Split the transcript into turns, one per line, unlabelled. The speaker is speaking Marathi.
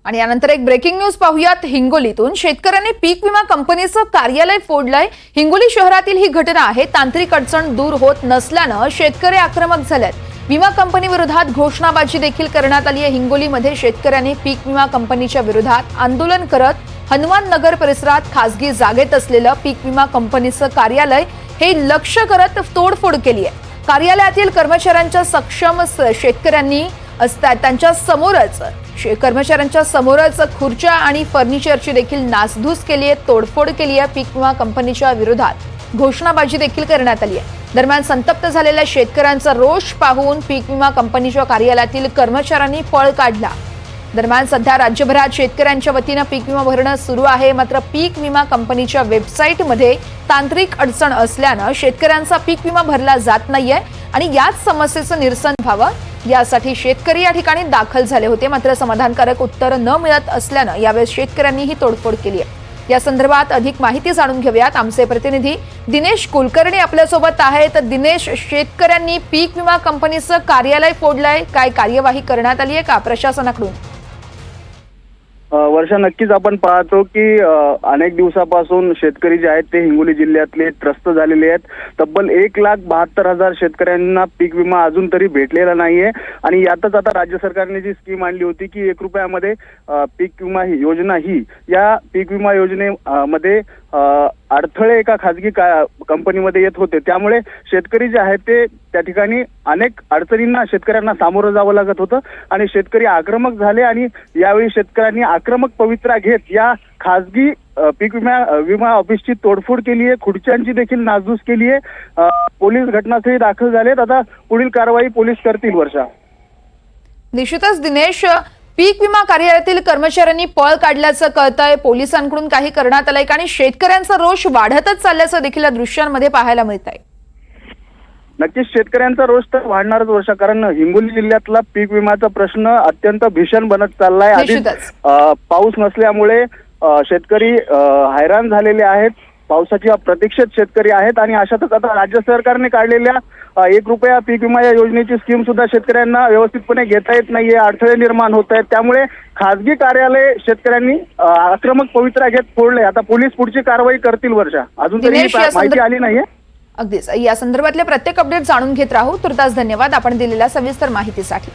आणि यानंतर एक ब्रेकिंग न्यूज पाहूयात हिंगोलीतून। शेतकऱ्यांनी पीक विमा कंपनीचं कार्यालय फोडलंय। हिंगोली शहरातील ही घटना आहे। तांत्रिक अडचण दूर होत नसल्यानं शेतकरी आक्रमक झालेत। विमा कंपनी विरोधात घोषणाबाजी देखील करण्यात आली आहे। हिंगोलीमध्ये शेतकऱ्यांनी पीक विमा कंपनीच्या विरोधात आंदोलन करत हनुमान नगर परिसरात खासगी जागेत असलेलं पीक विमा कंपनीचं कार्यालय हे लक्ष्य करत तोडफोड केली आहे। कार्यालयातील कर्मचाऱ्यांच्या सक्षम शेतकऱ्यांनी असतात त्यांच्या समोरच खुर्च्या आणि फर्निचरची देखील नासधूस केली आहे, तोडफोड केली आहे। पीक विमा कंपनीच्या विरोधात घोषणाबाजी देखील करण्यात आली आहे। दरम्यान संतप्त झालेल्या शेतकऱ्यांचा रोष पाहून पीक विमा कंपनीच्या कार्यालयातील कर्मचाऱ्यांनी पळ काढला। दरम्यान सध्या राज्यभरात शेतकऱ्यांच्या वतीने पीक विमा भरणं सुरू आहे। मात्र पीक विमा कंपनीच्या वेबसाईटमध्ये तांत्रिक अडचण असल्यानं शेतकऱ्यांचा पीक विमा भरला जात नाहीये आणि याच समस्येचं निरसन व्हावं यासाठी शेतकरी या ठिकाणी दाखल झाले होते। मात्र समाधानकारक उत्तर न मिळत असल्यानं यावेळेस शेतकऱ्यांनी ही तोडफोड केली आहे। या संदर्भात अधिक माहिती जाणून घेऊयात। आमचे प्रतिनिधी दिनेश कुलकर्णी आपल्यासोबत आहेत। दिनेश, शेतकऱ्यांनी पीक विमा कंपनीचं कार्यालय फोडलंय, काय कार्यवाही करण्यात आली आहे का प्रशासनाकडून?
वर्षा, नक्कीच आपण पाहतो की अनेक दिवसापासून शेतकरी जे आहेत ते हिंगोली जिल्ह्यातले त्रस्त झालेले आहेत। तब्बल 1,72,000 शेतकऱ्यांना पीक विमा अजून तरी भेटलेला नाहीये आणि यातच आता राज्य सरकारने जी स्कीम आणली होती की 1 रुपयामध्ये पीक विमा ही योजना ही या पीक विमा योजनेमध्ये अडथळे एका खाजगी कंपनीमध्ये येत होते। त्यामुळे शेतकरी जे आहेत ते त्या ठिकाणी अनेक अडचणींना शेतकऱ्यांना सामोरं जावं लागत होतं आणि शेतकरी आक्रमक झाले आणि यावेळी शेतकऱ्यांनी आक्रमक पवित्रा घेत या खाजगी पीक विमा ऑफिसची तोडफोड केली आहे, खुर्च्यांची देखील नासधूस केली आहे। पोलीस घटनास्थळी दाखल झालेत। आता पुढील कारवाई पोलीस करतील। वर्षा,
निश्चितच दिनेश, पीक विमा कार्यालयातील कर्मचाऱ्यांनी पळ काढल्याचं कळतंय। पोलिसांकडून काही करण्यात आलंय आणि शेतकऱ्यांचा रोष वाढतच चालल्याचं देखील या दृश्यांमध्ये पाहायला मिळतंय।
नक्कीच शेतकऱ्यांचा रोष तर वाढणारच वर्षा, कारण हिंगोली जिल्ह्यातला पीक विमाचा प्रश्न अत्यंत भीषण बनत चाललाय। आधीच पाऊस नसल्यामुळे शेतकरी हैराण झालेले आहेत। पावसाच्या प्रतीक्षेत शेतकरी आहेत आणि अशातच आता राज्य सरकारने काढलेल्या 1 रुपया पीक विमा या योजनेची स्कीम सुद्धा शेतकऱ्यांना व्यवस्थितपणे घेता येत नाहीये, अडथळे निर्माण होत आहेत। त्यामुळे खासगी कार्यालय शेतकऱ्यांनी आक्रमक पवित्रा घेत फोडले। आता पोलीस पुढची कारवाई करतील। वर्षा, अजून तरी माहिती आली नाहीये।
अगदीच या संदर्भातले प्रत्येक अपडेट जाणून घेत राहू। तुर्तास धन्यवाद आपण दिलेल्या सविस्तर माहितीसाठी।